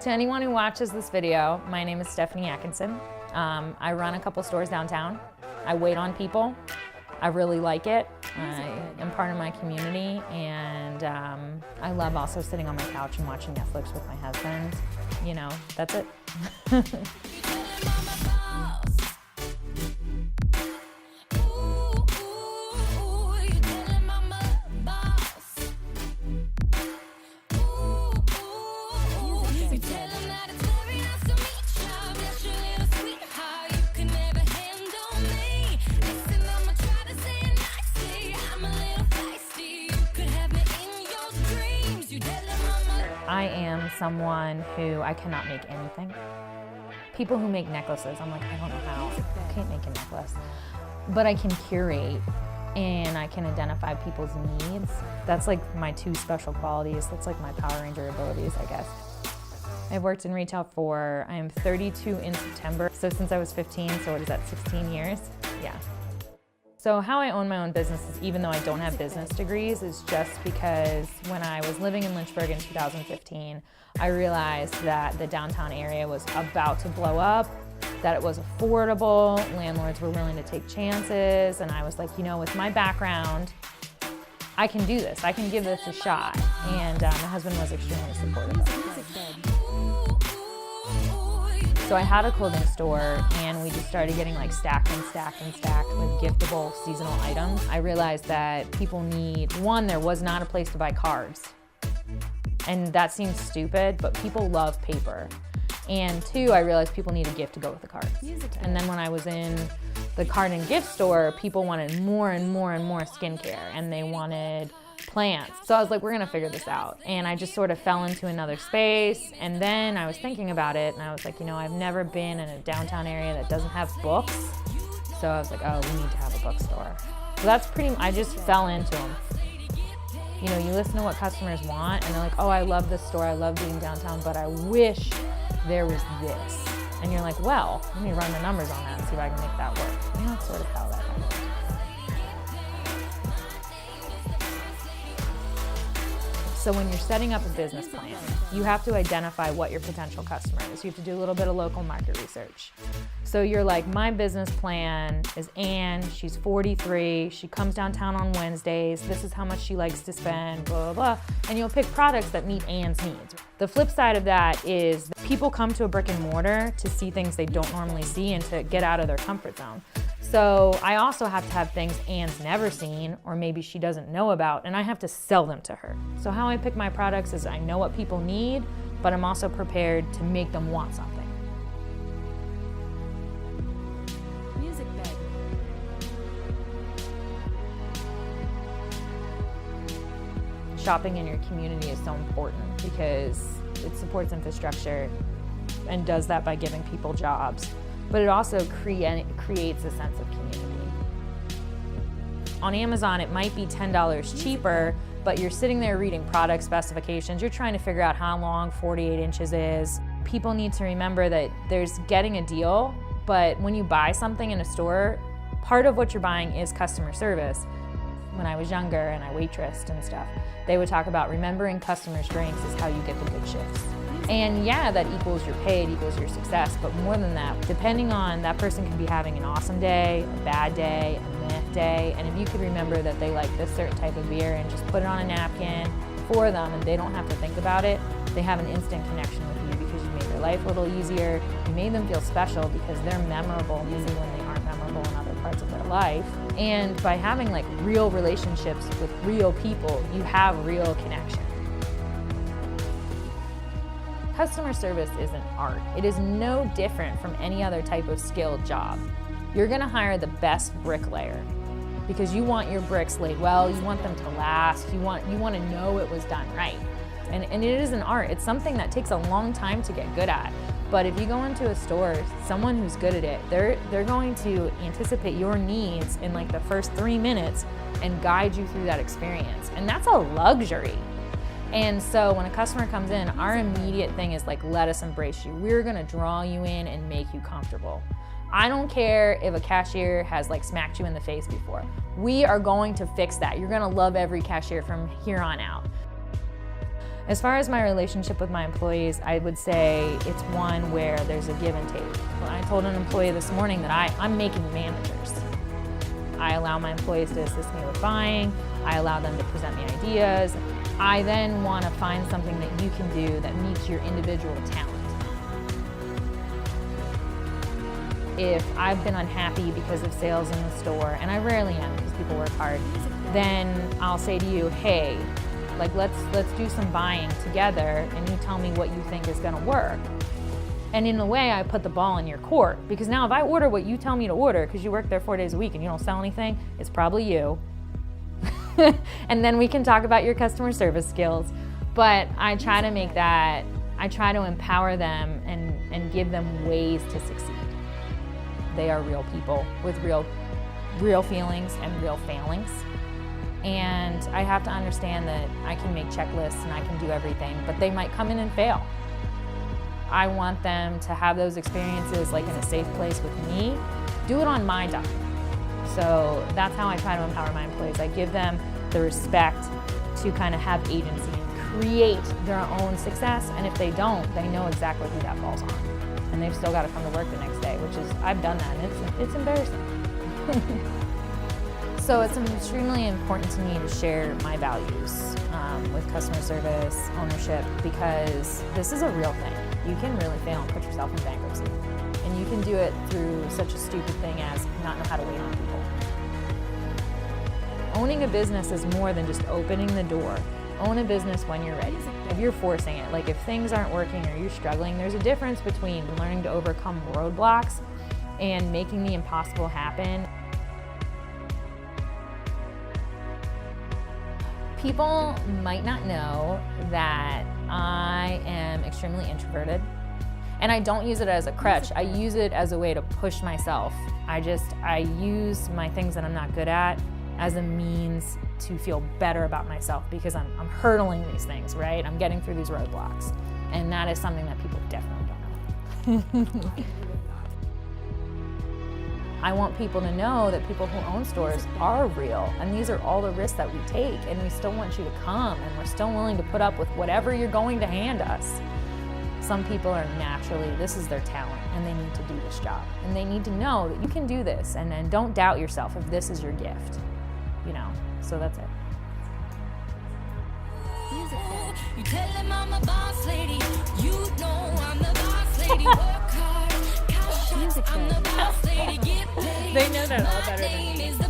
To anyone who watches this video, my name is Stephanie Atkinson. I run a couple stores downtown. I wait on people. I really like it. I am part of my community, and I love also sitting on my couch and watching Netflix with my husband. You know, that's it. I am someone who I cannot make anything. People who make necklaces, I'm like, I don't know how. I can't make a necklace. But I can curate and I can identify people's needs. That's like my two special qualities. That's like my Power Ranger abilities, I guess. I've worked in retail I am 32 in September. So since I was 15, so what is that, 16 years? Yeah. So how I own my own businesses, even though I don't have business degrees, is just because when I was living in Lynchburg in 2015, I realized that the downtown area was about to blow up, that it was affordable, landlords were willing to take chances, and I was like, you know, with my background, I can do this, I can give this a shot. And my husband was extremely supportive of it. So I had a clothing store, and we just started getting like stacked and stacked and stacked with giftable seasonal items. I realized that people need, one, there was not a place to buy cards. And that seems stupid, but people love paper. And two, I realized people need a gift to go with the cards. And then when I was in the card and gift store, people wanted more and more and more skincare, and they wanted plants. So I was like, we're gonna figure this out. And I just sort of fell into another space, and then I was thinking about it, and I was like, you know, I've never been in a downtown area that doesn't have books. So I was like, oh, we need to have a bookstore. So that's I just fell into them. You know, you listen to what customers want, and they're like, oh, I love this store, I love being downtown, but I wish there was this. And you're like, well, let me run the numbers on that and see if I can make that work. And that's sort of how that happened. So when you're setting up a business plan, you have to identify what your potential customer is. You have to do a little bit of local market research. So you're like, my business plan is Anne, she's 43, she comes downtown on Wednesdays, this is how much she likes to spend, blah, blah, blah. And you'll pick products that meet Anne's needs. The flip side of that is people come to a brick and mortar to see things they don't normally see and to get out of their comfort zone. So I also have to have things Anne's never seen, or maybe she doesn't know about, and I have to sell them to her. So how I pick my products is I know what people need, but I'm also prepared to make them want something. Music bed. Shopping in your community is so important because it supports infrastructure and does that by giving people jobs. But it also creates a sense of community. On Amazon, it might be $10 cheaper, but you're sitting there reading product specifications. You're trying to figure out how long 48 inches is. People need to remember that there's getting a deal, but when you buy something in a store, part of what you're buying is customer service. When I was younger and I waitressed and stuff, they would talk about remembering customers' drinks is how you get the good shifts. And yeah, that equals your pay, it equals your success, but more than that, depending on that person can be having an awesome day, a bad day, a meh day, and if you could remember that they like this certain type of beer and just put it on a napkin for them and they don't have to think about it, they have an instant connection with you because you made their life a little easier, you made them feel special because they're memorable even when they aren't memorable in other parts of their life. And by having like real relationships with real people, you have real connection. Customer service is an art. It is no different from any other type of skilled job. You're gonna hire the best bricklayer because you want your bricks laid well, you want them to last, you want to know it was done right. And it is an art. It's something that takes a long time to get good at. But if you go into a store, someone who's good at it, they're going to anticipate your needs in like the first 3 minutes and guide you through that experience. And that's a luxury. And so when a customer comes in, our immediate thing is like, let us embrace you. We're gonna draw you in and make you comfortable. I don't care if a cashier has like smacked you in the face before. We are going to fix that. You're gonna love every cashier from here on out. As far as my relationship with my employees, I would say it's one where there's a give and take. Well, I told an employee this morning that I'm making managers. I allow my employees to assist me with buying. I allow them to present me ideas. I then want to find something that you can do that meets your individual talent. If I've been unhappy because of sales in the store, and I rarely am because people work hard, then I'll say to you, hey, like let's do some buying together and you tell me what you think is gonna work. And in a way, I put the ball in your court, because now if I order what you tell me to order, because you work there 4 days a week and you don't sell anything, it's probably you. And then we can talk about your customer service skills. But I try to make that, I try to empower them and give them ways to succeed. They are real people with real feelings and real failings. And I have to understand that I can make checklists and I can do everything, but they might come in and fail. I want them to have those experiences like in a safe place with me. Do it on my dime. So that's how I try to empower my employees. I give them the respect to kind of have agency and create their own success. And if they don't, they know exactly who that falls on. And they've still got to come to work the next day, which is, I've done that, and it's embarrassing. So it's extremely important to me to share my values with customer service, ownership, because this is a real thing. You can really fail and put yourself in bankruptcy. And you can do it through such a stupid thing as not know how to wait on people. Owning a business is more than just opening the door. Own a business when you're ready. If you're forcing it, like if things aren't working or you're struggling, there's a difference between learning to overcome roadblocks and making the impossible happen. People might not know that I am extremely introverted, and I don't use it as a crutch. I use it as a way to push myself. I use my things that I'm not good at as a means to feel better about myself, because I'm hurdling these things, right? I'm getting through these roadblocks, and that is something that people definitely don't know. I want people to know that people who own stores are real, and these are all the risks that we take, and we still want you to come, and we're still willing to put up with whatever you're going to hand us. Some people are naturally, this is their talent, and they need to do this job. And they need to know that you can do this, and don't doubt yourself if this is your gift, you know, so that's it. You tell him I'm a boss lady, you know I'm the boss lady, work hard, cash shots, I'm the boss lady, get paid. They know that all better than me.